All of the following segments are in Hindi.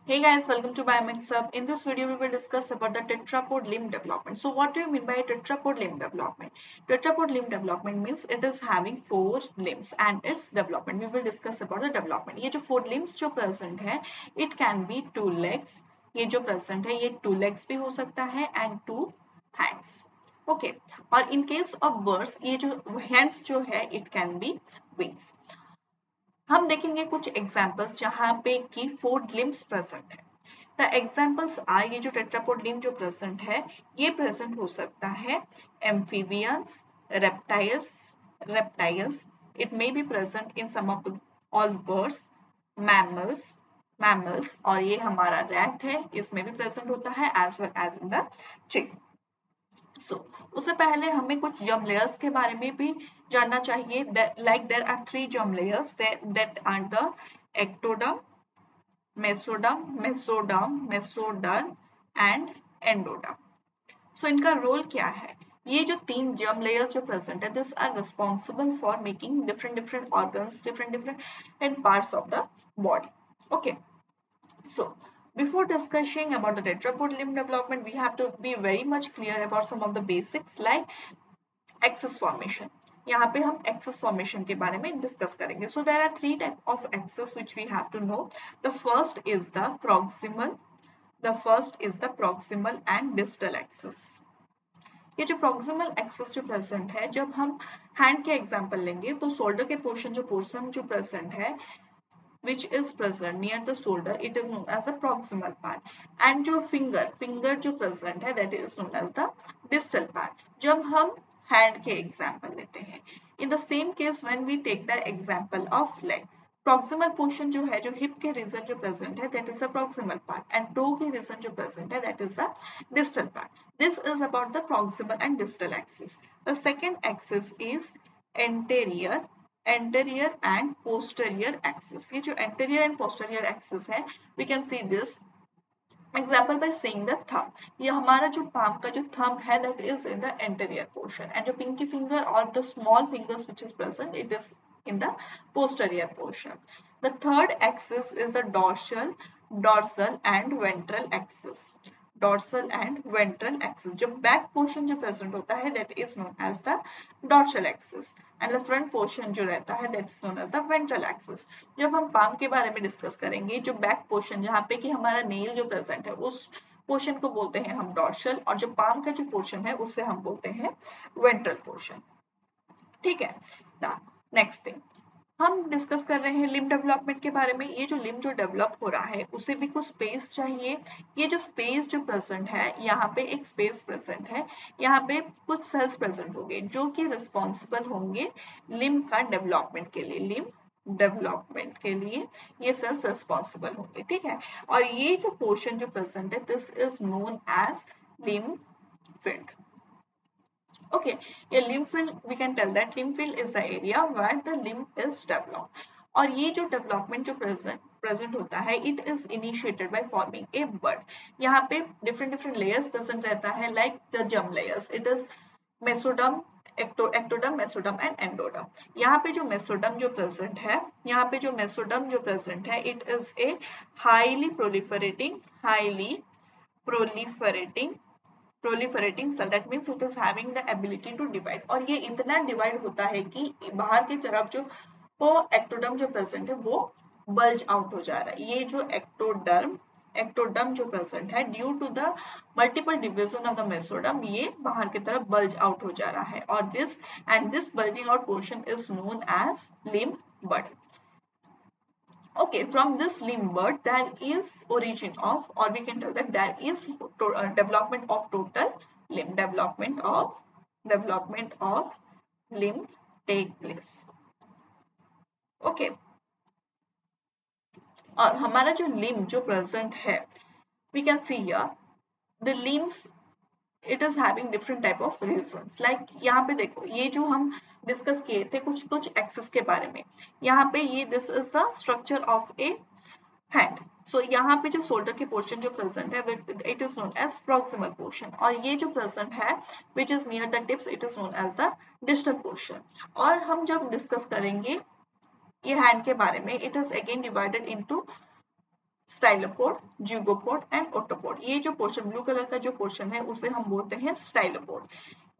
Hey guys, welcome to BioMixUp. In this video, we will discuss about the tetrapod limb development. So what do you mean by tetrapod limb development? Tetrapod limb development means it is having 4 limbs and its development. We will discuss about the development. ये जो 4 limbs जो present है, it can be 2 legs. ये जो present है, ये 2 legs भी हो सकता है and 2 hands. Okay. और in case of birds, ये जो hands जो है, it can be wings. हम देखेंगे कुछ एग्जाम्पल्स जहां पे कि 4 लिम्स प्रेजेंट है. द एग्जाम्पल्स आर ये जो टेट्रापोड लिम्ब जो प्रेजेंट है ये प्रेजेंट हो सकता है amphibians, reptiles. It may be present in some of the all birds, mammals और ये हमारा रैट है इसमें भी प्रेजेंट होता है as well as in the chick. उससे पहले हमें कुछ जर्म लेयर्स के बारे में भी जानना चाहिए. Like there are 3 germ layers that are the ectoderm, mesoderm and endoderm. So इनका रोल क्या है? ये जो 3 germ layers जो present है this are responsible for making different organs, different parts of the body. Okay. So, before discussing about the tetrapod limb development, we have to be very much clear about some of the basics like axis formation. यहाँ पे हम axis formation के बारे में discuss करेंगे. So, there are 3 types of axis which we have to know. The first is the proximal and distal axis. ये जो proximal axis जो present है जब हम hand के example लेंगे तो shoulder के portion जो present है which is present near the shoulder, it is known as the proximal part. And जो finger जो present है that is known as the distal part. जब हम hand के example लेते हैं. In the same case when we take the example of leg, proximal portion जो है जो hip के region जो present है that is the proximal part and toe के region जो present है that is the distal part. This is about the proximal and distal axis. The second axis is anterior and posterior axis. ये जो anterior and posterior axis है we can see this example by saying the thumb. ये हमारा जो palm का जो thumb है that is in the anterior portion and जो pinky finger or the small fingers which is present it is in the posterior portion. The third axis is the dorsal and ventral axis. Dorsal and ventral axis. जो back portion जो present होता है that is known as the dorsal axis and the front portion जो रहता है that is known as the ventral axis. जब हम palm के बारे में discuss करेंगे जो back portion जहाँ पे कि हमारा nail जो present है उस portion को बोलते हैं हम dorsal और जो palm का जो portion है उसे हम बोलते हैं ventral portion. ठीक है. नेक्स्ट थिंग हम डिस्कस कर रहे हैं लिम्ब डेवलपमेंट के बारे में. ये जो लिम्ब जो डेवलप हो रहा है उसे भी कुछ स्पेस चाहिए. ये जो स्पेस जो प्रेजेंट है यहाँ पे एक स्पेस प्रेजेंट है. यहाँ पे कुछ सेल्स प्रेजेंट होंगे जो कि रिस्पॉन्सिबल होंगे लिम्ब का डेवलपमेंट के लिए. लिम्ब डेवलपमेंट के लिए ये सेल्स रिस्पॉन्सिबल होंगे. ठीक है. और ये जो पोर्शन जो प्रेजेंट है this is known as limb field. Okay, a limb field, we can tell that limb field is the area where the limb is developed. और ये जो development जो present होता है it is initiated by forming a bud. यहाँ पे different layers present रहता है like the germ layers. It is mesoderm, ectoderm and endoderm. यहाँ पे जो mesoderm जो present है यहाँ पे जो mesoderm जो present है it is a highly proliferating cell. That means it is having the ability to divide. और ये इतना divide होता है कि बाहर की तरफ जो वो ectoderm जो present है वो bulge out हो जा रहा है. ये जो ectoderm जो present है due to the multiple division of the mesoderm ये बाहर की तरफ bulge out हो जा रहा है. और this bulging out portion is known as limb bud. Okay, from this limb bud there is origin of, or we can tell that there is development of total limb. Development of limb take place. Okay. और हमारा जो limb जो present है we can see here the limbs it is having different type of regions. Like यहाँ पे देखो ये जो हम डिस्कस किए थे कुछ एक्सेस के बारे में. यहाँ पे ये this is the structure of a hand. So यहाँ पे जो शोल्डर के पोर्शन जो प्रेजेंट है it is known as proximal portion और ये जो प्रेजेंट है which is near the tips it is known as the distal portion. और हम जब डिस्कस करेंगे ये हैंड के बारे में it is again divided into stylopod, zeugopod and autopod. ये जो पोर्शन ब्लू कलर का जो पोर्शन है उसे हम बोलते हैं स्टाइलोपोड।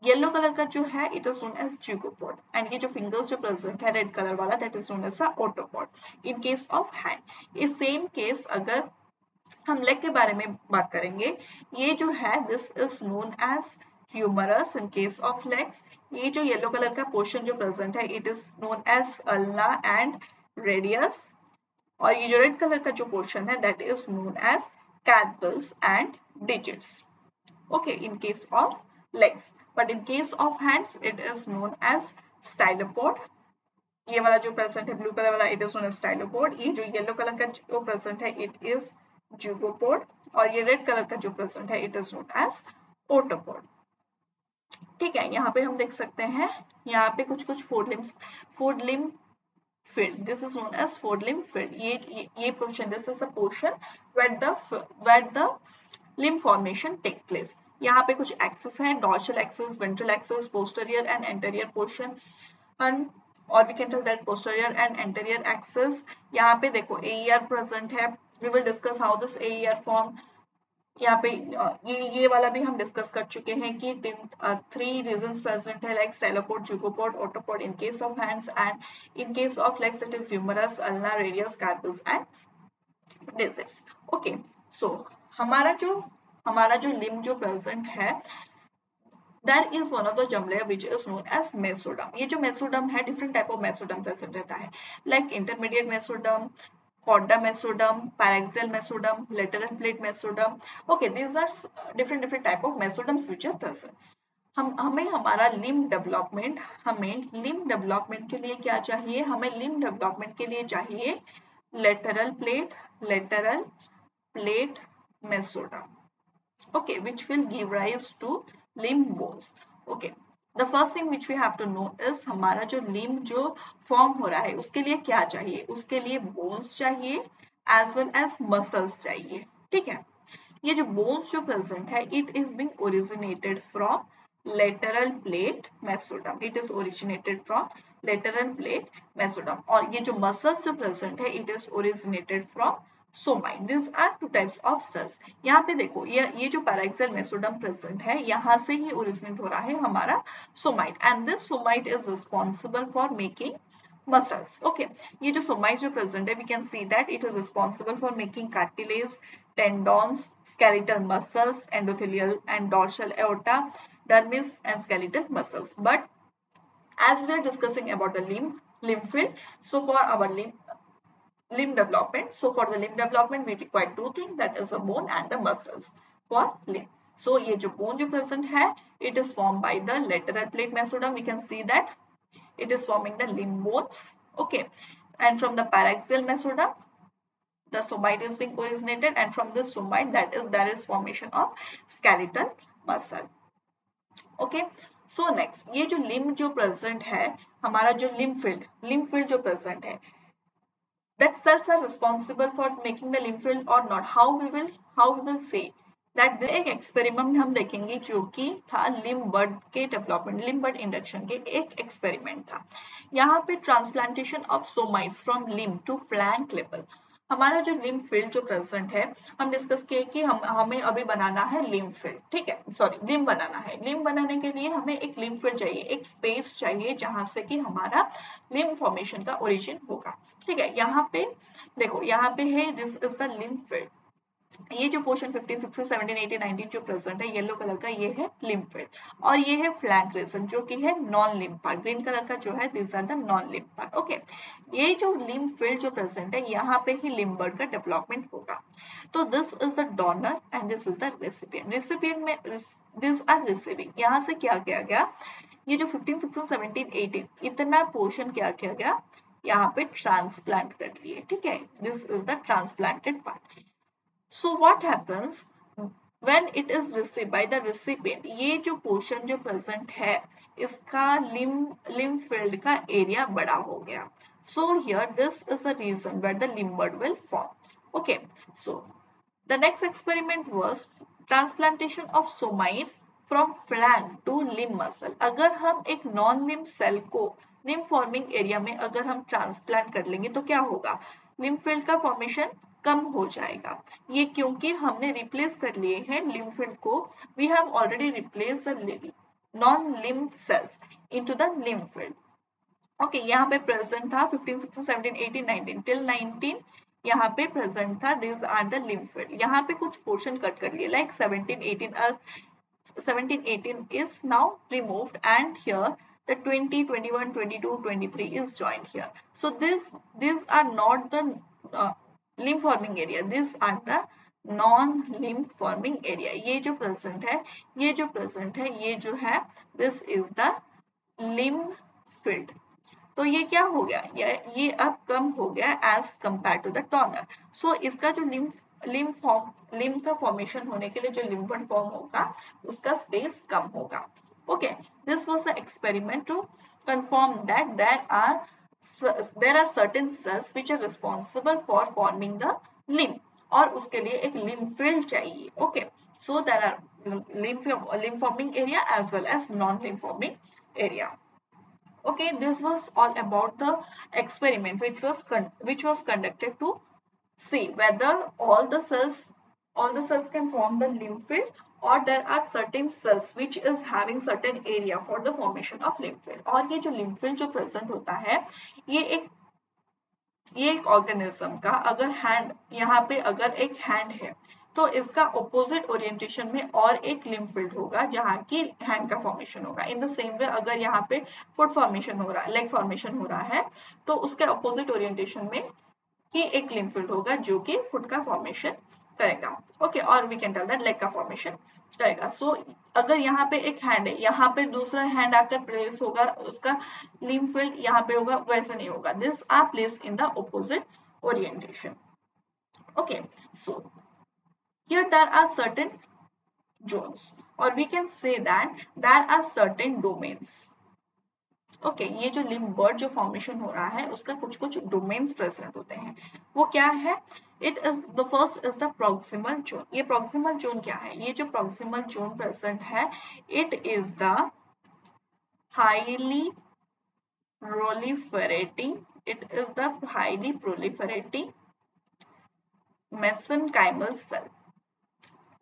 येलो कलर का जो है it is known as zeugopod and ये जो फिंगर्स जो प्रेजेंट है रेड कलर वाला that is known as a autopod in case of hand. इस सेम केस अगर हम लेग के बारे में बात करेंगे, ये जो है this is known as humerus in case of legs. ये जो येलो कलर का पोर्शन जो प्रेजेंट है it is known as ulna and radius और ये जो रेड कलर का जो पोर्शन है that is known as carpals and digits, okay, in case of legs, but in case of hands it is known as stylopod। ये वाला जो प्रेजेंट है ब्लू कलर वाला इट इज नोन एज स्टाइलोपोड। ये जो येलो कलर का जो प्रेजेंट है इट इज जुगोपोड और ये रेड कलर का जो प्रेजेंट है इट इज नोन एज ओटोपोड। ठीक है, यहाँ पे हम देख सकते हैं यहाँ पे कुछ कुछ four limb field, this is known as four limb field। ये portion, this is a portion where the limb formation take place। यहाँ पे कुछ axis है, dorsal axis, ventral axis, posterior and anterior portion and or we can tell that posterior and anterior axis। यहाँ पे देखो AER present है, we will discuss how this AER form। यहाँ पे ये वाला भी हम डिस्कस कर चुके हैं कि थ्री रीजंस प्रेजेंट है like stylopod, zeugopod, autopod in case of hands and in case of legs it is humerus, ulna, radius, carpals and digits. Okay, so हमारा जो लिम्ब जो प्रेजेंट है that is one of the germ layer which is known as mesoderm। ये जो mesoderm है different type of mesoderm present रहता है like intermediate mesoderm, chorda mesoderm, paraxial mesoderm, lateral plate mesoderm। Okay, these are different type of mesoderms which are present। हमें हमारा लिम्ब डेवलपमेंट, के लिए क्या चाहिए? हमें लिम्ब डेवलपमेंट के लिए चाहिए lateral plate mesoderm, okay, which will give rise to limb bones। okay, the first thing which we have to know is हमारा जो limb जो फॉर्म हो रहा है उसके लिए क्या चाहिए? उसके लिए bones चाहिए as well as muscles चाहिए। ठीक है, ये जो bones जो present है it is being originated from lateral plate mesoderm। it is originated from lateral plate mesoderm और ये जो muscles जो present है it is originated from somite. This are two types of cells. यहाँ पे देखो ये जो पैराक्सियल मेसोडर्म प्रेजेंट है यहाँ से ही ओरिजिनेट हो रहा है हमारा somite and this somite is responsible for making muscles. Okay, ये जो सोमाइट जो प्रेजेंट है we can see that it is responsible for making cartilage, tendons, skeletal muscles, endothelial and dorsal aorta, dermis and skeletal muscles। But as we are discussing about the limb field, so for our limb development, so for the limb development we require two things, that is the bone and the muscles for limb। so ये जो bone जो present है it is formed by the lateral plate mesoderm। we can see that it is forming the limb bones। okay, and from the paraxial mesoderm the somite is being originated and from this somite there is formation of skeletal muscle। okay, so next ये जो limb जो present है हमारा जो limb field जो present है that cells are responsible for making the lymph field or not, how we will say that एक एक्सपेरिमेंट हम देखेंगे जो कि था लिम्ब बर्ड के डेवलपमेंट, लिम्ब बर्ड इंडक्शन के एक एक्सपेरिमेंट था। यहाँ पे transplantation of somites from limb to flank level. हमारा जो लिम्ब फील्ड जो प्रेजेंट है हम डिस्कस किए कि हमें अभी बनाना है लिम्ब फील्ड। ठीक है, सॉरी लिम्ब बनाना है। लिम्ब बनाने के लिए हमें एक लिम्ब फील्ड चाहिए, एक स्पेस चाहिए जहां से कि हमारा लिम्ब फॉर्मेशन का ओरिजिन होगा। ठीक है, यहाँ पे देखो यहाँ पे है this is the limb field. ये जो पोर्शन 15, 16, 17, 18, 19 जो प्रेजेंट है येलो कलर का ये है लिम्ब फील्ड और ये है फ्लैंक रीजन जो कि है non limb part. Green colour का जो है this are the non limb part. Okay, ये जो लिम्ब फील्ड जो प्रेजेंट है यहाँ पे ही लिम्ब बर्ड का डेवलपमेंट होगा। तो this is the donor and this is the recipient. Recipient में दिस आर रिसीविंग। यहाँ से क्या किया गया, ये जो 15, 16, 17, 18 इतना पोर्शन क्या किया गया यहाँ पे ट्रांसप्लांट कर लिए। ठीक है, this is the transplanted part. So what happens when it is received by the recipient? ये जो पोर्शन जो प्रेजेंट है इसका लिम्ब फील्ड का एरिया बड़ा हो गया। So here this is the reason where the limb bud will form। Okay, so the next experiment was transplantation of somites from flank to limb muscle। अगर हम एक नॉन लिम्ब सेल को लिम्ब फॉर्मिंग एरिया में अगर हम ट्रांसप्लांट कर लेंगे तो क्या होगा, लिम्ब फील्ड का फॉर्मेशन कम हो जाएगा। ये क्योंकि हमने रिप्लेस कर लिए हैं लिम्फोइड को, we have already replace the non lymph cells into the lymphoid. Okay, यहाँ पे प्रेजेंट था 15, 16, 17, 18, 19 टिल 19 यहाँ पे प्रेजेंट था। This are the lymphoid. यहाँ पे कुछ पोर्शन कट कर लिए like 17, 18 17, 18 is now removed, and here the 20, 21, 22, 23 is joined here. So these are not the lymph forming area, these are the non lymph forming area. ये जो present है, ये जो present है, ये जो है, this is the lymph field. तो ये क्या हो गया, ये अब कम हो गया as compare to the toner. So इसका जो लिम्फ का फॉर्मेशन होने के लिए जो लिम्फोइड फॉर्म होगा उसका स्पेस कम होगा। Okay, this was the experiment to confirm that there are certain cells which are responsible for forming the lymph, और उसके लिए एक लिम्फ फील्ड चाहिए। Okay, so there are lymph forming area as well as non lymph forming area. Okay, this was all about the experiment which was conducted to see whether all the cells can form the lymph field, or there are certain cells which is having certain area for the formation of lymph field। और ये जो lymph field जो present होता है, ये एक ऑर्गेनिज्म का अगर हैंड, यहाँ पे अगर एक हैंड है तो इसका ऑपोजिट ओरिएंटेशन में और एक लिम्फ फील्ड होगा जहाँ की हैंड का फॉर्मेशन होगा। इन द सेम वे अगर यहाँ पे फुट फॉर्मेशन हो रहा है, लेग फॉर्मेशन हो रहा है, तो उसके ऑपोजिट ओरिएंटेशन में ही एक लिम्फ फील्ड होगा जो कि फुट का फॉर्मेशन करेगा। ओके, और we can tell that leg का फॉर्मेशन करेगा। सो अगर यहाँ पे एक हैंड है, यहाँ पे दूसरा हैंड आकर प्लेस होगा, उसका लिम्फ फील्ड यहाँ पे होगा, वैसे नहीं होगा। This are placed in the opposite orientation. Okay, so here there are certain zones, or we can say that there are certain domains। Okay, ये जो लिम्फ बर्ड जो फॉर्मेशन हो रहा है उसका कुछ कुछ डोमेन्स प्रेजेंट होते हैं। वो क्या है? It is the first is the proximal zone. ये प्रॉक्सिमल जोन क्या है? ये जो प्रॉक्सिमल जोन प्रेजेंट है, it is the highly proliferating, it is the highly proliferating mesenchymal cell।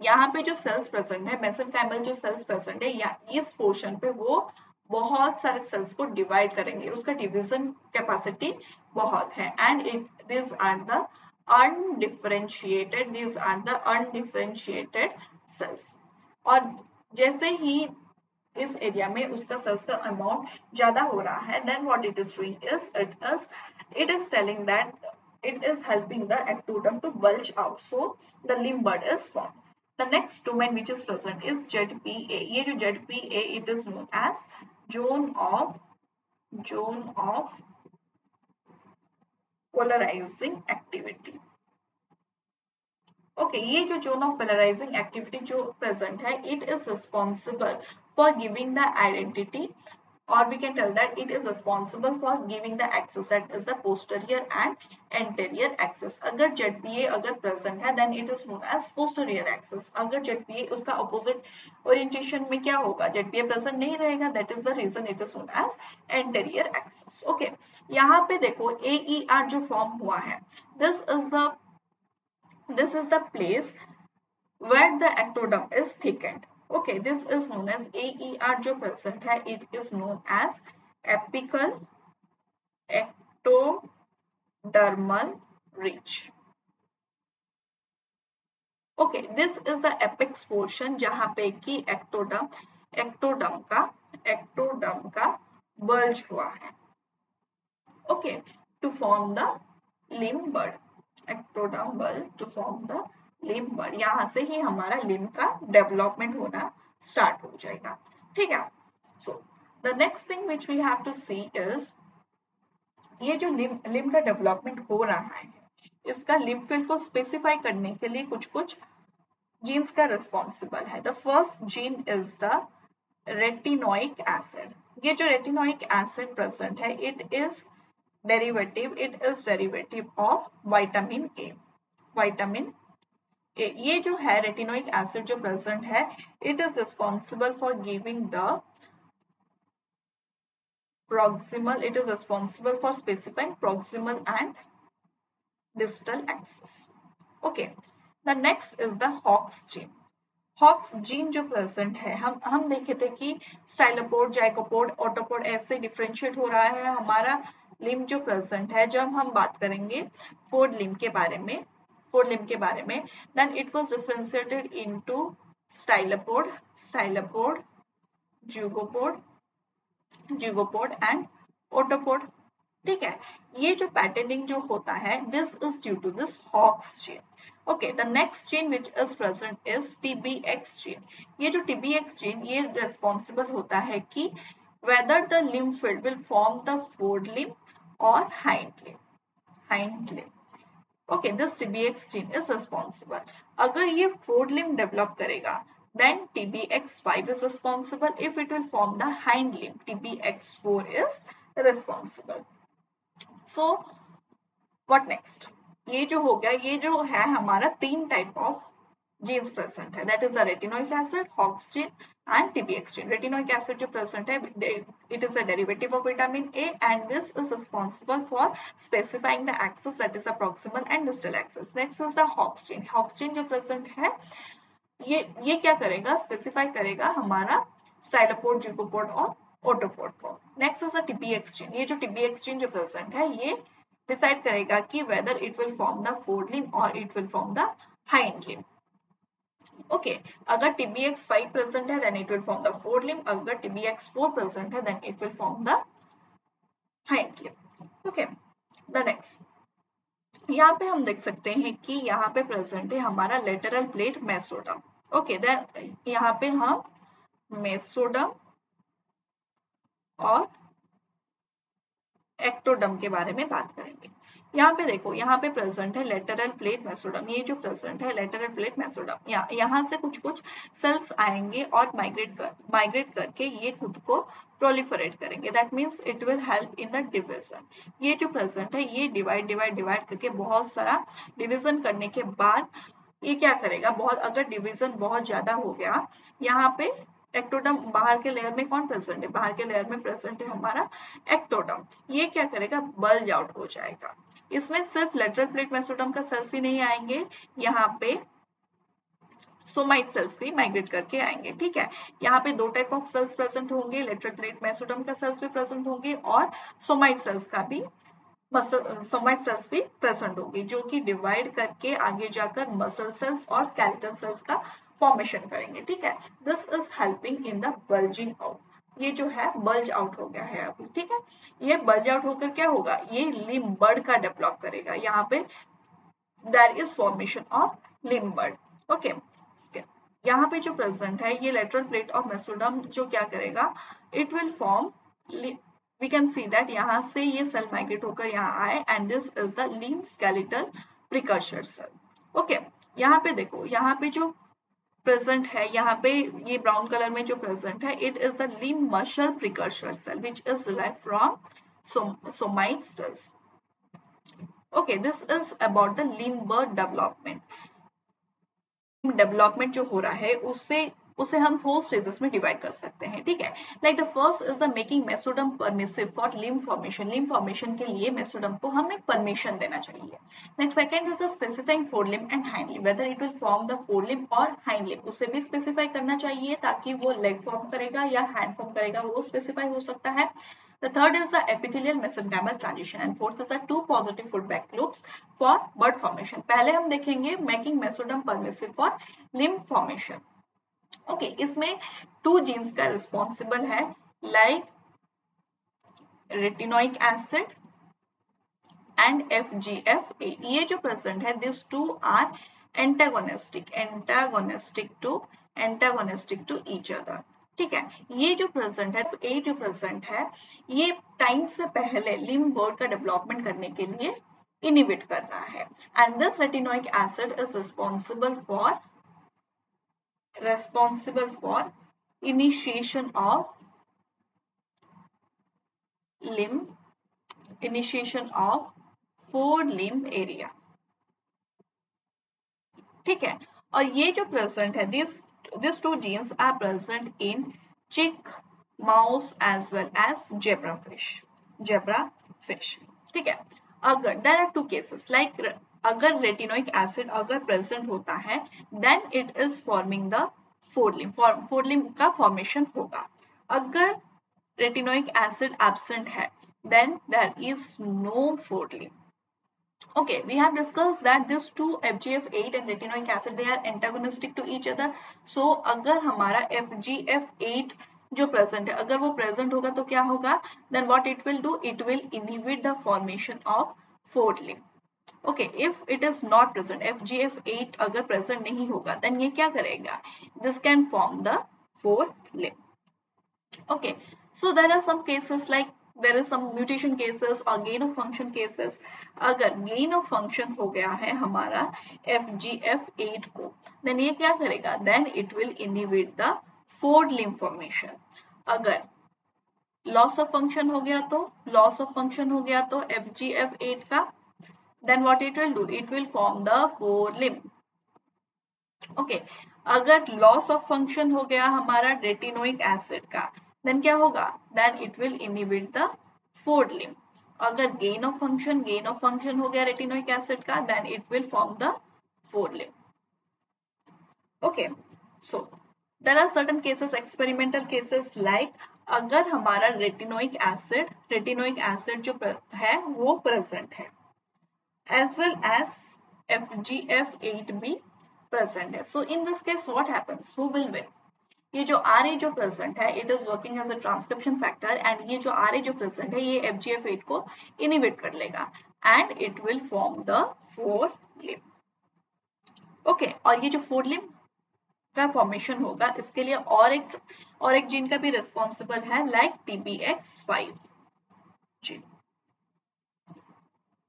यहाँ पे जो सेल्स प्रेजेंट है, मेसेनकाइमल जो सेल्स प्रेजेंट है, या इस पोर्शन पे वो बहुत सारे सेल्स को डिवाइड करेंगे, उसका डिवीजन कैपेसिटी बहुत है। And these are the undifferentiated cells। और जैसे ही इस एरिया में उसका सेल्स का अमाउंट ज्यादा हो रहा है, then what it is doing is it is telling that it is helping the ectoderm to bulge out, so the limb bud is formed। The next domain which is present is ZPA। ये जो ZPA, it is known as zone of polarizing activity। Okay, ये जो जोन ऑफ पोलराइजिंग एक्टिविटी जो प्रेजेंट है, it is responsible for giving the identity, or we can tell that it is responsible for giving the axis, that is the posterior and anterior axis। अगर ZPA अगर present है, then it is known as posterior axis। अगर ZPA उसका opposite orientation में क्या होगा? ZPA present नहीं रहेगा, that is the reason it is known as anterior axis। Okay, यहाँ पे देखो AER जो फॉर्म हुआ है, this is the place where the ectoderm is thickened। Okay, this is known as AER जो present है, it is known as apical ectodermal ridge। Okay, this is the apex portion जहाँ पे कि ectoderm का bulge हुआ है। Okay, to form the limb bud, ectoderm bulge to form the limb bud। यहाँ से ही हमारा limb का डेवलपमेंट होना स्टार्ट हो जाएगा। ठीक है, so the next thing which we have to see is, ये जो लिम्ब का डेवलपमेंट हो रहा है, इसका लिम्ब फील्ड को स्पेसिफाई करने के लिए कुछ कुछ जीन्स का रिस्पॉन्सिबल है। The first gene is the retinoic acid. ये जो रेटिनोइक एसिड प्रेजेंट है, it is derivative of vitamin A. Vitamin A, ये जो है रेटिनोइक एसिड जो प्रेजेंट है, it is responsible for giving the proximal, it is responsible for specifying proximal and distal axis। Okay, the next is the Hox gene. Hox gene जो प्रेजेंट है, हम देखे थे कि स्टाइलोपोड, जाइकोपोड, ऑटोपोड ऐसे डिफरेंशिएट हो रहा है हमारा लिम्ब जो प्रेजेंट है। जब हम बात करेंगे फोर्थ लिम्ब के बारे में, then it was differentiated into stylopod, zeugopod and autopod. ठीक है, ये जो पैटर्निंग जो होता है, this is due to this hox gene. Okay, the next gene which is present is TBX gene. ये जो TBX जीन, ये रिस्पॉन्सिबल होता है कि whether the limb field will form the fourth limb और hind limb. Okay, this TBX gene is responsible. अगर ये फोर्थ लिम्ब डेवलप करेगा, then TBX5 is responsible. If it will form the hind limb, TBX4 is responsible. So what next? ये जो हो गया, ये जो है हमारा तीन टाइप ऑफ जीन्स प्रेजेंट है, that is the retinoic acid, Hox gene and TBX gene. Retinoic acid जो प्रेजेंट है, it is a derivative of vitamin A and this is responsible for specifying the axis, that is the proximal and distal axis. Next is the Hox gene. Hox gene जो प्रेजेंट है, ये क्या करेगा, स्पेसिफाई करेगा हमारा स्टाइलोपोड, ज़िगोपोड और ऑटोपोड को। Next is the TBX gene. ये जो TBX जीन जो प्रेजेंट है, ये डिसाइड करेगा कि whether it will form the fourth limb और it will form the hind limb. Okay, अगर TBX5 प्रेजेंट है, then it will form the fourth limb. अगर TBX4 प्रेजेंट है, then it will form the hind limb. Okay, the next, यहाँ पे हम देख सकते हैं कि यहाँ पे प्रेजेंट है हमारा lateral plate mesoderm. Okay, then यहाँ पे हम मेसोडर्म और एक्टोडर्म के बारे में बात करेंगे। यहाँ पे देखो, यहाँ पे प्रेजेंट है लेटरल प्लेट मेसोडर्म। ये जो प्रेजेंट है लेटरल प्लेट मेसोडर्म, यहाँ से कुछ सेल्स आएंगे और माइग्रेट करके ये खुद को प्रोलिफरेट करेंगे। That means it will help in the division. ये जो प्रेजेंट है, ये डिवाइड करके बहुत सारा डिविजन करने के बाद ये क्या करेगा, अगर डिवीजन बहुत ज्यादा हो गया, यहाँ पे एक्टोडर्म, बाहर के लेयर में कौन प्रेजेंट है, बाहर के लेयर में प्रेजेंट है हमारा एक्टोडर्म। ये क्या करेगा, बल्ज आउट हो जाएगा। इसमें सिर्फ लेटरल प्लेट मेसोडर्म का सेल्स ही नहीं आएंगे, यहाँ पे सोमाइट सेल्स भी माइग्रेट करके आएंगे। ठीक है, यहाँ पे दो टाइप ऑफ सेल्स प्रेजेंट होंगे, लेटरल प्लेट मेसोडर्म का सेल्स भी प्रेजेंट होंगे और सोमाइट सेल्स का भी सोमाइट सेल्स भी प्रेजेंट होगी, जो कि डिवाइड करके आगे जाकर मसल सेल्स और स्केलेटल सेल्स का फॉर्मेशन करेंगे। ठीक है, this is helping in the bulging out. ये जो है बल्ज आउट हो गया है अभी। ठीक है, ये बल्ज आउट होकर क्या होगा, ये लिम्ब बड का डेवलप करेगा। यहाँ पे there is formation of limb bud. Okay, यहाँ पे जो प्रेजेंट है, ये लेटरल प्लेट ऑफ मेसोडर्म जो क्या करेगा, it will form, we can see that यहाँ से ये सेल माइग्रेट होकर यहाँ आए and this is the limb skeletal precursor cell। Okay, यहाँ पे देखो, यहाँ पे जो प्रेजेंट है, यहाँ पे ये ब्राउन कलर में जो प्रेजेंट है, it is the limb muscle precursor cell which is derived from somatic cells। okay, this is about the limb bird development। Development जो हो रहा है, उसे हम 4 स्टेजेस में डिवाइड कर सकते हैं। ठीक है, like the first is the making mesoderm permissive for limb formation. Limb formation के लिए मेसोडर्म को हमें परमिशन देना चाहिए। Next, second is the specifying four limb and hind limb, weather it will form the four limb और हाइंड लिम्ब, उसे भी स्पेसिफाई करना चाहिए, ताकि वो लेग फॉर्म करेगा या हैंड फॉर्म करेगा, वो स्पेसिफाई हो सकता है। The third is the epithelial mesenchymal transition and fourth is the two positive feedback loops for bud formation। पहले हम देखेंगे making mesoderm permissive for limb formation। Okay, इसमें 2 जीन्स का रिस्पॉन्सिबल है, like retinoic acid and FGFA। ये जो प्रेजेंट है, this two are antagonistic to each other. ठीक है, ये जो प्रेजेंट है, ए जो प्रेजेंट है, ये टाइम से पहले लिम्ब बर्ड का डेवलपमेंट करने के लिए इनिबिट कर रहा है and this retinoic acid is responsible for initiation of four limb area। ठीक है, और ये जो प्रेजेंट है, this two genes are present in chick, mouse as well as zebra fish. ठीक है, अगर देयर आर 2 केसेस, लाइक अगर रेटिनोइक एसिड अगर प्रेजेंट होता है then it is forming the fourth limb, fore limb का फॉर्मेशन होगा। अगर retinoic acid absent है then there is no fourth limb. Okay, we have discussed that this two FGF8 and retinoic acid they are antagonistic to each other. So अगर हमारा FGF8 जो present है अगर वो present होगा तो क्या होगा, then what it will do, it will inhibit the formation of fourth limb. Okay, if it is not present, FGF8 अगर present नहीं होगा then ये क्या करेगा, this can form the fourth limb. Okay, so there are some cases like there is some mutation cases or gain of function cases. अगर gain of function हो गया है हमारा FGF8 को, then ये क्या करेगा, then it will inhibit the fourth limb formation. अगर loss of function हो गया तो loss of function हो गया तो FGF8 का, then what it will do, it will form the fourth limb. Okay, अगर लॉस ऑफ फंक्शन हो गया हमारा रेटिनोइक एसिड का देन क्या होगा, then it will inhibit the fourth limb. अगर गेन ऑफ फंक्शन हो गया रेटिनोइक एसिड का then it will form the fourth limb. Okay, so there are certain cases, experimental cases like अगर हमारा रेटिनोइक एसिड जो है वो प्रेजेंट है as well as FGF8 भी present है. So in this case what happens, who will win? ये जो RA जो present है it is working as a transcription factor and ये जो RA जो present है ये FGF8 को inhibit कर लेगा and it will form the fourth limb. Okay, और ये जो fourth limb का फॉर्मेशन होगा इसके लिए और एक जीन का भी रिस्पॉन्सिबल है लाइक TBX5 जीन.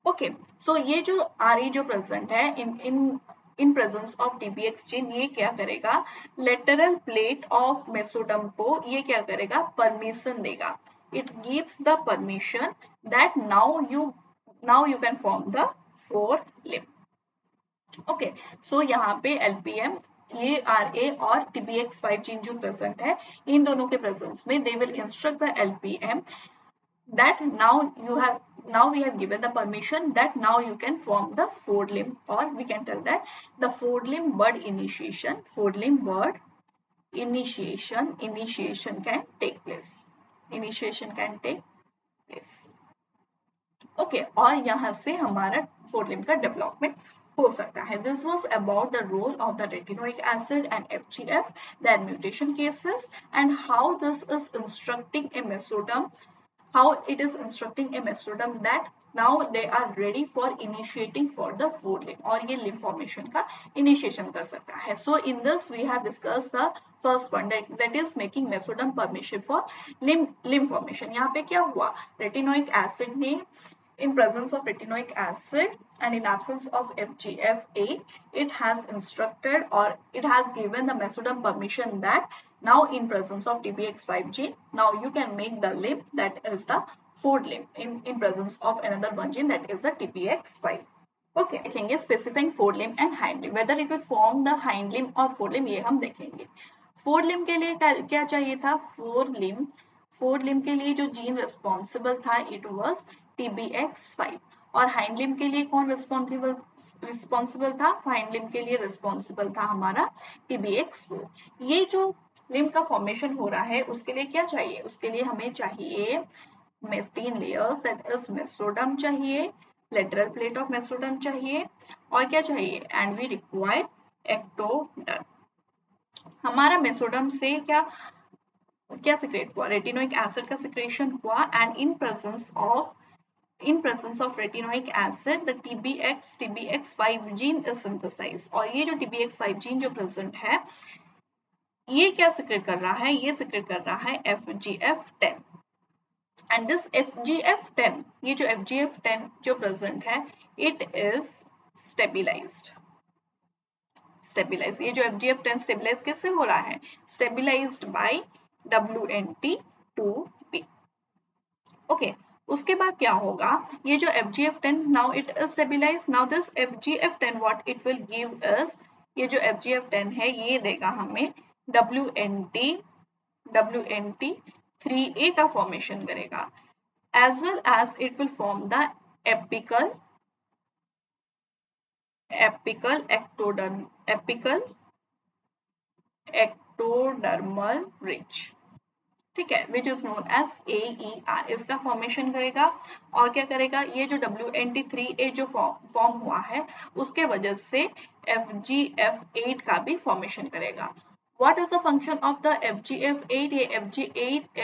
ओके, सो ये जो RA जो प्रेजेंट है in presence of TBX gene ये क्या करेगा, लेटरल प्लेट ऑफ मेसोडर्म को ये क्या करेगा, परमिशन देगा. It gives the permission that now you can form the fourth limb. Okay, so यहाँ पे LPM ये RA और TBX5 जीन जो प्रेजेंट है इन दोनों के प्रेजेंस में they will instruct the LPM that now we have given the permission that now you can form the fourth limb, or we can tell that the fourth limb bud initiation can take place. Okay, और यहाँ से हमारा fourth limb का डेवलपमेंट हो सकता है. This was about the role of the retinoic acid and FGF, their mutation cases, and how this is instructing a mesoderm, how it is instructing a mesoderm that now they are ready for initiating for the fourth limb, और ये limb formation का initiation कर सकता है. So in this we have discussed the first one that is making mesoderm permission for limb formation. यहाँ पे क्या हुआ, retinoic acid ने in presence of retinoic acid and in absence of FGF8 it has instructed or it has given the mesoderm permission that now in presence of TBX5 gene now you can make the limb that is the fourth limb in presence of another one gene that is the TBX5. Okay, देखेंगे specifying fourth limb and hind limb, whether it will form the hind limb or fourth limb ये हम देखेंगे. fourth limb के लिए क्या चाहिए था, fourth limb के लिए जो जीन रिस्पॉन्सिबल था it was TBX5 और हाइंड लिम्ब के लिए कौन रिस्पॉन्सिबल था, हाइंड लिम्ब के लिए रिस्पॉन्सिबल था हमारा TBX4. ये जो लिम्ब का फॉर्मेशन हो रहा है उसके लिए क्या चाहिए, उसके लिए हमें चाहिए 3 लेयर्स दैट इज मेसोडर्म चाहिए, लेटरल प्लेट ऑफ मेसोडर्म चाहिए और क्या चाहिए, एंड वी रिक्वायर एक्टोडर्म. हमारा मेसोडर्म से क्या सिक्रेट हुआ, रेटिनोइक एसिड का सिक्रेशन हुआ and in presence of retinoic acid the TBX5 gene is synthesized. और ये जो TBX5 gene जो present है ये क्या सिक्रेट कर रहा है, ये सिक्रेट कर रहा है FGF10 and this FGF10 ये जो FGF10 जो present है it is stabilized. ये जो FGF10 stabilize कैसे हो रहा है, stabilized by WNT2B. ओके, उसके बाद क्या होगा, ये जो FGF10 now it is stabilized. now this FGF10 what it will give is, ये जो FGF10 है ये देगा हमें WNT3A का फॉर्मेशन करेगा as well as it will form the apical ectodermal ridge, ठीक है, which is known as AER, इसका फॉर्मेशन करेगा। और क्या करेगा, ये जो WNT3A जो फॉर्म हुआ है उसके वजह से FGF8 का भी फॉर्मेशन करेगा। What is the function of the FGF8? ये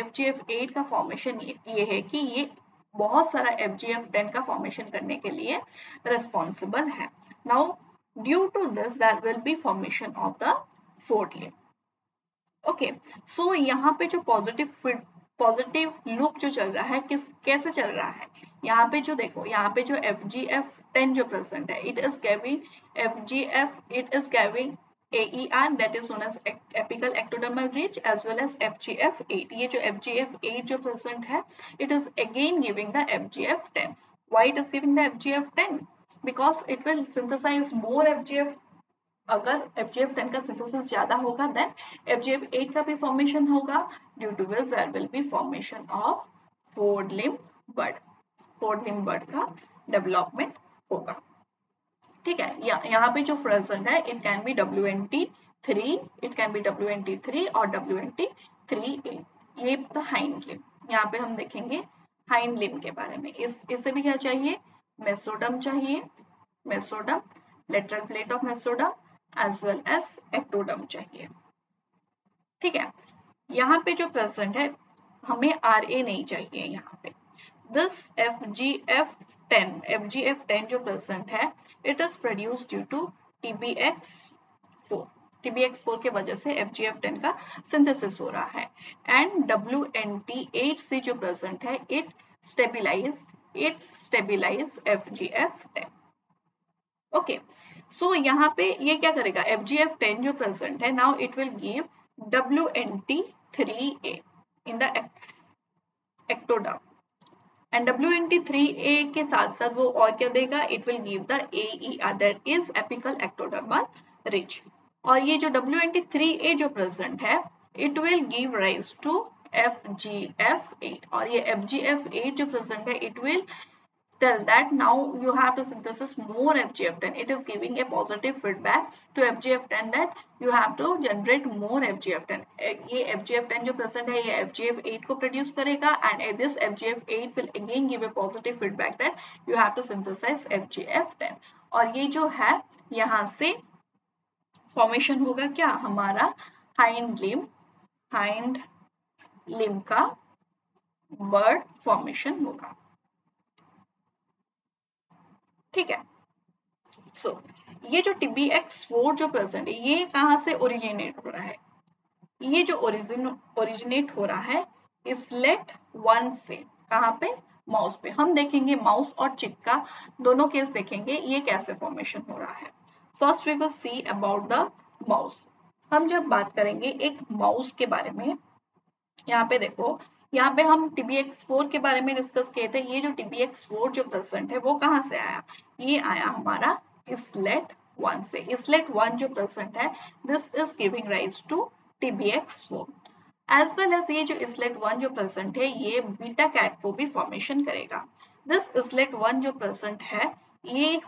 FGF8 का फॉर्मेशन ये है कि ये बहुत सारा FGF10 का फॉर्मेशन करने के लिए रिस्पॉन्सिबल है। Now due to this there will be formation of the fore limb. Okay, so यहाँ पे जो पॉजिटिव लूप जो चल रहा है कैसे चल रहा है, यहाँ पे जो देखो, यहाँ पे जो FGF10 जो प्रेजेंट है, it is giving AER that is known as apical ectodermal ridge as well as FGF8। ये जो FGF8 जो प्रेजेंट है, it is again giving the FGF10। Why it is giving the FGF10? Because it will synthesize more FGF। अगर FGF10 का सिंथेसिस ज्यादा होगा देन FGF8 का भी फॉर्मेशन होगा, due to which there will be formation of fourth limb bud. Fore limb bud का डेवलपमेंट होगा, ठीक है। यहाँ पे जो प्रेजेंट है it can be WNT3, it can be WNT3 और WNT3A। ये द हाइंड लिम्ब। यहाँ पे हम देखेंगे हाइंड लिम्ब के बारे में। इससे भी क्या चाहिए, मेसोडम चाहिए, mesoderm, lateral plate of mesoderm as well as ectoderm चाहिए, ठीक है। यहाँ पे जो प्रेजेंट है हमें RA नहीं चाहिए यहाँ पे। दिस FGF10 जो प्रेजेंट है it is produce due to TBX4। TBX4 के वजह से FGF10 का सिंथेसिस हो रहा है। एंड WNT8C जो प्रेजेंट है it stabilise FGF10। Okay, so यहाँ पे ये क्या करेगा, FGF10 जो प्रेजेंट है now it will give WNT3A in the ectoderm. And WNT3A के साथ साथ वो और क्या देगा, it will give the AER that is apical ectodermal ridge. और ये जो WNT3A जो प्रेजेंट है it will give rise to FGF8। और ये FGF8 जो प्रेजेंट है it will tell that now you have to synthesis more FGF10। It is giving a positive feedback to FGF10 that you have to generate more FGF10। ये FGF10 जो present है ये FGF8 को produce करेगा and this FGF8 will again give a positive feedback that you have to synthesize FGF10। और ये जो है यहाँ से formation होगा क्या, हमारा हाइंड लिम्ब का बर्ड फॉर्मेशन होगा, ठीक है। सो ये जो TBX4 जो प्रेजेंट है ये कहाँ से ओरिजिनेट हो रहा है, ये जो ओरिजिनेट हो रहा है इसलेट 1 से। कहाँ पे, माउस पे। हम देखेंगे माउस और चिक का दोनों केस देखेंगे ये कैसे फॉर्मेशन हो रहा है। First we will see about the mouse. हम जब बात करेंगे एक माउस के बारे में, यहाँ पे देखो, यहाँ पे हम TBX4 के बारे में डिस्कस किए थे। ये जो TBX4 जो प्रेजेंट है वो कहाँ से आया, ये आया हमारा इसलेट 1 से। इसलेट 1 जो प्रेजेंट है this is giving rise to TBX4 as well as ये जो इसलेट 1 जो प्रेजेंट है ये बीटा कैट को भी फॉर्मेशन करेगा। दिस इसलेट 1 जो प्रेजेंट है ये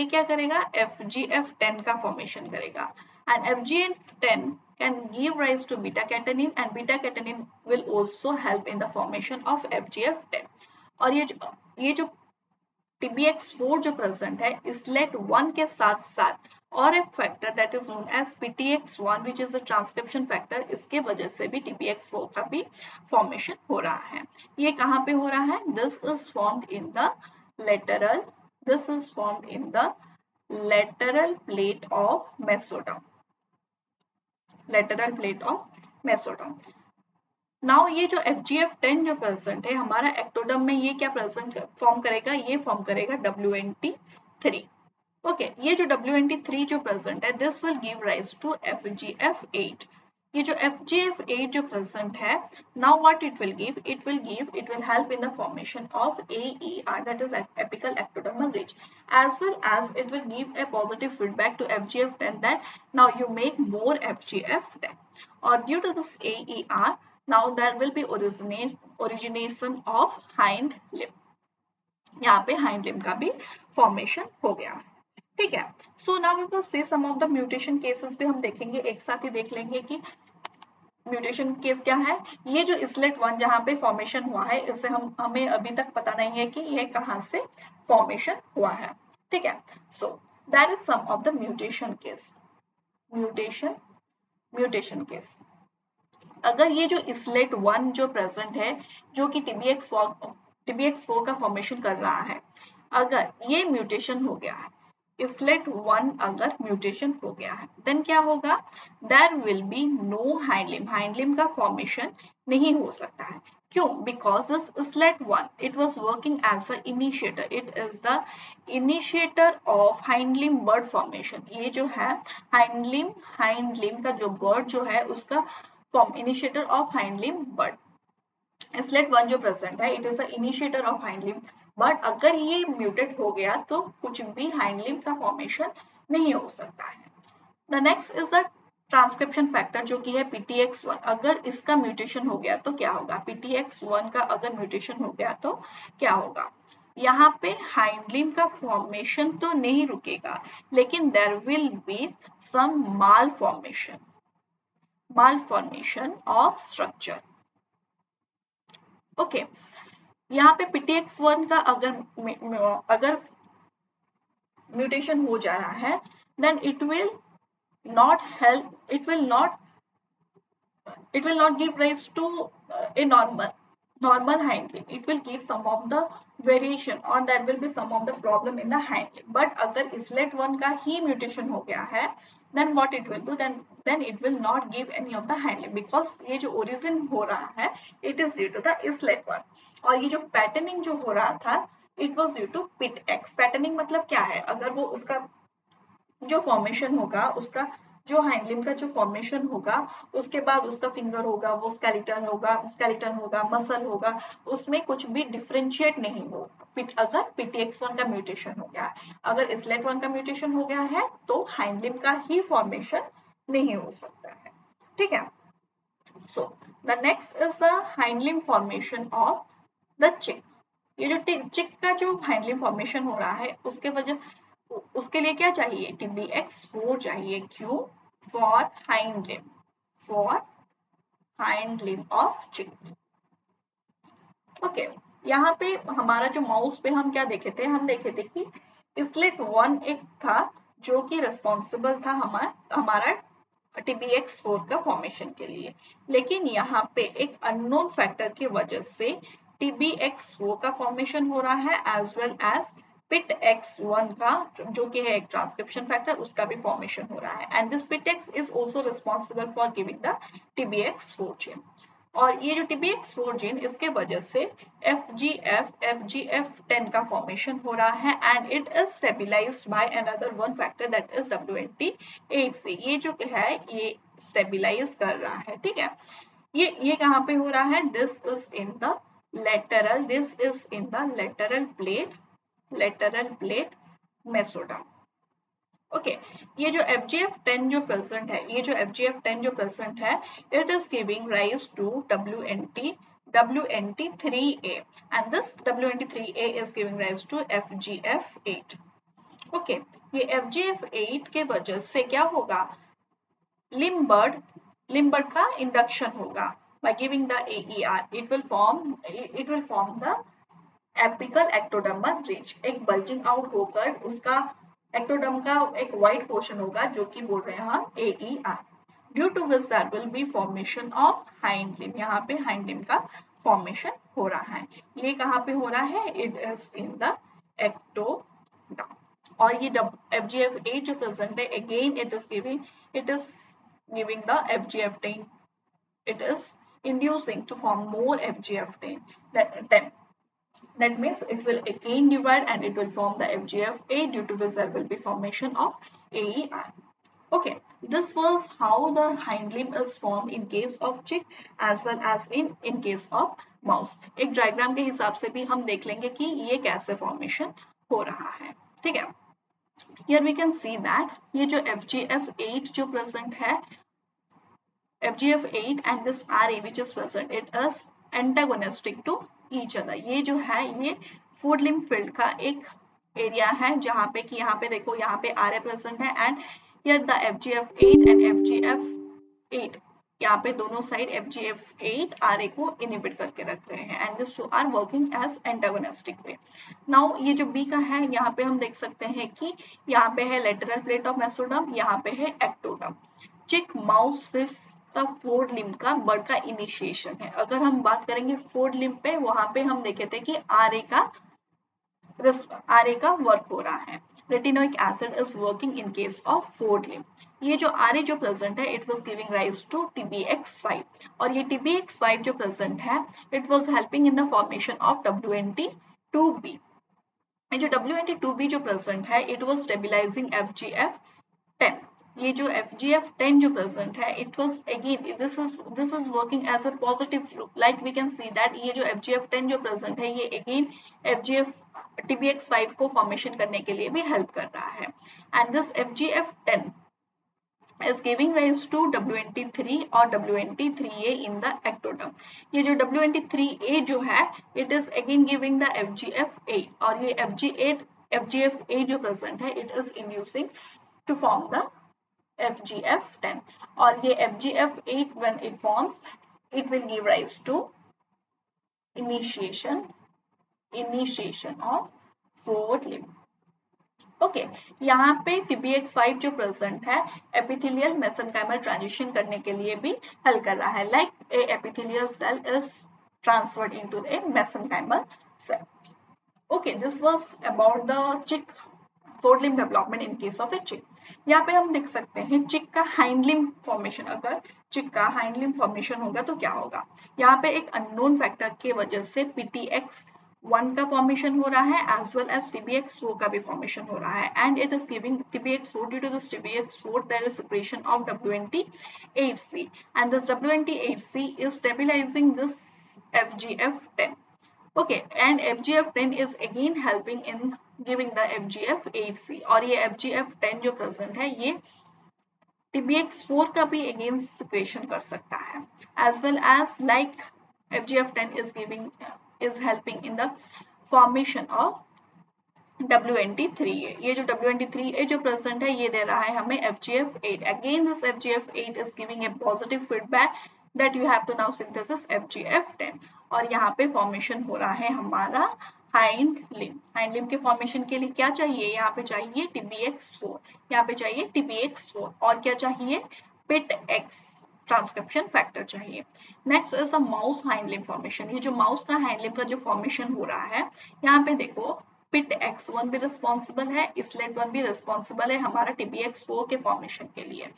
क्या करेगा, FGF10 का फॉर्मेशन करेगा। And FGF10 can give rise to beta catenin and beta catenin will also help in the formation of FGF10। और ये जो TBX4 जो प्रेजेंट है इसलेट 1 के साथ साथ और एक factor that is known as PTX1 which is a transcription factor, इसके वजह से भी TBX4 का भी फॉर्मेशन हो रहा है। ये कहाँ पे हो रहा है, this is formed in the lateral plate of mesoderm। lateral plate of mesoderm। Now ये जो FGF10 जो प्रेजेंट है हमारा एक्टोडर्म में ये क्या प्रेजेंट फॉर्म करेगा, ये फॉर्म करेगा WNT3। ओके, ये जो WNT3 जो प्रेजेंट है this will give rise to FGF8। ये जो FGF8 जो प्रेजेंट है now what it will help in the formation of AER that is apical ectodermal ridge as well as it will give a positive feedback to FGF10 that now you make more FGF10। or due to this AER now there will be origination of hind limb। यहाँ पे हाइंड लिम्ब का भी फॉर्मेशन हो गया। ठीक है। So now we will see some of the mutation cases भी हम देखेंगे, एक साथ ही देख लेंगे कि म्यूटेशन केस क्या है। ये जो इसलेट वन जहाँ पे फॉर्मेशन हुआ है, इससे हमें अभी तक पता नहीं है कि ये कहाँ से फॉर्मेशन हुआ है। ठीक है। So that is some of the mutation case. Mutation mutation case, अगर ये जो इसलेट वन जो प्रेजेंट है, जो कि टीबीएक्स4 का फॉर्मेशन कर रहा है, अगर ये म्यूटेशन हो गया है, इसलेट वन अगर म्यूटेशन हो गया है, देन क्या होगा, there will be no hindlimb, hindlimb का फॉर्मेशन नहीं हो सकता है। क्यों? Because this Islet one it was working as a initiator, it is the initiator of hindlimb bud formation. ये जो है हाइंडलिम का जो बर्ड जो है उसका form, initiator of hindlimb bud, Islet one जो प्रेजेंट है, it is the initiator of hindlimb, but अगर ये म्यूटेट हो गया तो कुछ भी हाइंडलिम का फॉर्मेशन नहीं हो सकता है। The next is the transcription factor जो कि है PTX1, अगर इसका म्यूटेशन हो गया तो क्या होगा, PTX1 का अगर म्यूटेशन हो गया तो क्या होगा, यहाँ पे हाइंडलिम का फॉर्मेशन तो नहीं रुकेगा, लेकिन there will be some malformation of structure। ओके, यहाँ पे PTX1 का अगर म्यूटेशन हो जा रहा है, then not help it will not give rise to a normal handling, it will give some of the variation or there will be some of the problem in the handling। but अगर islet one का ही mutation हो गया है, then what it will do, then it will not give any of the handling, because ये जो origin हो रहा है it is due to the islet one, और ये जो patterning जो हो रहा था it was due to pit x। patterning मतलब क्या है, अगर वो उसका जो फॉर्मेशन होगा, उसका जो हाइंडलिम का जो फॉर्मेशन होगा, उसके बाद उसका फिंगर होगा, वो स्केलेटन होगा, मसल होगा, उसमें कुछ भी डिफरेंशिएट नहीं होगा अगर PTX1 का म्यूटेशन हो गया है। अगर इसलेट वन का म्यूटेशन हो गया है तो हाइंडलिम का ही फॉर्मेशन नहीं हो सकता है। ठीक है। So the next is the hindlimb formation of the chick. ये जो चिक का जो हाइंडलिम फॉर्मेशन हो रहा है, उसके लिए क्या चाहिए, TBX4 चाहिए। क्यों? फॉर हाइंड लिम्ब ऑफ चिक। ओके, यहाँ पे हमारा जो माउस पे हम क्या देखे थे, हम देखे थे कि इसलेट वन एक था जो कि रिस्पॉन्सिबल था हमारा TBX4 का फॉर्मेशन के लिए, लेकिन यहाँ पे एक अननोन फैक्टर की वजह से TBX4 का फॉर्मेशन हो रहा है एज वेल एज PITX1 का जो कि है एक ट्रांसक्रिप्शन फैक्टर, उसका भी फॉर्मेशन हो रहा है, and this PITX is also responsible for giving the TBX4 gene. और ये जो TBX4 जीन, इसके वजह से FGF10 का फॉर्मेशन हो रहा है, and it is stabilised by another one factor that is WNT8C। ये जो है ये स्टेबिलाइज कर रहा है। ठीक है, ये कहाँ पे हो रहा है, this is in the lateral plate mesoderm। ओके, ये जो FGF10 जो प्रेजेंट है, it is giving rise to WNT3A, and this WNT3A is giving rise to FGF8। Okay, ये FGF8 के वजह से क्या होगा, लिम्बर्ड का इंडक्शन होगा by giving the AER, it will form the apical ectodermal ridge. एक बल्जिंग आउट होकर उसका एक्टोडर्म का एक वाइट पोर्शन होगा जो कि बोल रहे हैं हम AER। Due to which there will be formation of hind limb, यहाँ पे हाइंड लिम्ब का फॉर्मेशन हो रहा है। ये कहाँ पे हो रहा है, it is in the ectoderm. और ये FGF8 जो प्रेजेंट है, again it is giving the FGF10, it is inducing to form more FGF10, that means it will again divide and it will form the FGF8, due to which there will be formation of AER। Okay, this was how the hind limb is formed in case of chick as well as in case of mouse। एक डायग्राम के हिसाब से भी हम देख लेंगे कि ये कैसे फॉर्मेशन हो रहा है। ठीक है, here we can see that ये जो FGF8 जो प्रेजेंट है, FGF8 and this RA which is present, it is antagonistic to each other। ये जो है ये फूड लिम्फ फील्ड का एक एरिया है जहाँ पे कि यहाँ पे देखो यहाँ पे RA प्रेजेंट है and here the FGF8 and FGF8 यहाँ पे दोनों साइड FGF8 RA को इनहिबिट करके रख रहे हैं and this two are working as antagonistic way. Now ये जो B का है यहाँ पे हम देख सकते हैं कि यहाँ पे है लेटरल प्लेट ऑफ मेसोडर्म, यहाँ पे है एक्टोडर्म। चिक माउस फिश का फोर्थ लिम्ब का बर्ड का इनिशिएशन है। अगर हम बात करेंगे फोर्थ लिम्ब पे, वहां पे हम देखे थे कि RA का वर्क हो रहा है। Retinoic acid is working in case of fourth limb. ये जो RA जो प्रेजेंट है it was giving rise to TBX5 और ये TBX5 जो प्रेजेंट है it was helping in the formation of WNT2B। जो WNT2B जो प्रेजेंट है इट वाज स्टेबलाइजिंग FGF10। ये जो FGF10 जो प्रेजेंट है it was again this is working as a positive loop, like we can see that ये जो FGF10 जो प्रेजेंट है ये अगेन FGF TBX5 को फॉर्मेशन करने के लिए भी हेल्प कर रहा है and this FGF10 is giving rise to WNT3 और WNT3A in the ectoderm। ये जो WNT3A जो है it is again giving the FGF8 और ये FGF8 जो present है it is inducing to form the FGF10 और ये FGF8 when it forms it will give rise to initiation of fourth limb। Okay यहाँ पे TBX5 जो प्रेजेंट है एपिथेलियल मेसेनकाइमल ट्रांजिशन करने के लिए भी हेल्प कर रहा है, like a epithelial cell is transferred into a mesenchymal cell. Okay this was about the chick fore limb development in case of a chick. यहाँ पे हम देख सकते हैं चिक का हाइंड लिम्ब फॉर्मेशन। अगर चिक का हाइंड लिम्ब फॉर्मेशन होगा तो क्या होगा, यहाँ पे एक अननोन फैक्टर के वजह से PTX1 का फॉर्मेशन हो रहा है एज वेल एज TBX4 का भी फॉर्मेशन हो रहा है and it is giving TBX4 due to this TBX4 there is secretion of WNT8C and this WNT8C is stabilizing this FGF10। okay and FGF10 is again helping in giving the FGF8C और ये FGF10 जो present है ये TBX4 का भी again secretion कर सकता है as well as like FGF10 is helping in the formation of WNT3A। ये जो WNT3A जो present है ये दे रहा है हमें FGF8। Again this FGF8 is giving a positive feedback that you have to now synthesis FGF10 और यहाँ पे फॉर्मेशन हो रहा है हमारा हाइंड लिम्ब। हाइंड लिम्ब के फॉर्मेशन के लिए क्या चाहिए, यहाँ पे चाहिए TBX4, यहाँ पे चाहिए TBX4 और क्या चाहिए PIT-X ट्रांसक्रिप्शन फैक्टर चाहिए। Next is the mouse hind limb formation. ये जो माउस का हाइंड लिम्ब का जो फॉर्मेशन हो रहा है यहाँ पे देखो PIT-X1 भी रिस्पॉन्सिबल है, islet1 भी रिस्पॉन्सिबल है हमारा TBX4 के फॉर्मेशन के लिए।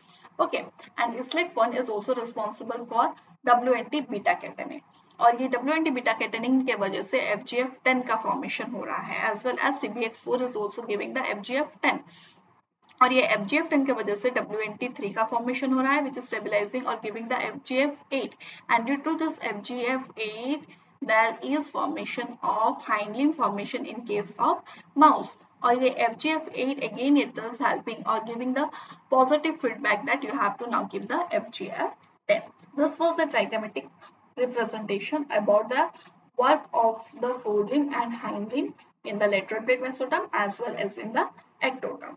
Okay and islet1 is also responsible for WNT beta catenin और ये WNT बीटा कैटेनिन के वजह से FGF10 का फॉर्मेशन हो रहा है as well as TBX4 is also giving the FGF10 और ये FGF10 के वजह से WNT3 का फॉर्मेशन हो रहा है विच इज स्टेबलाइजिंग और giving the FGF8 and due to this FGF8 there is formation of hind limb formation in case of mouse और ये FGF8 again it is helping or giving the positive feedback that you have to now give the FGF10। This was the trichromatic representation about the work of the forelimb and hind limb in the lateral plate mesoderm as well as in the ectoderm।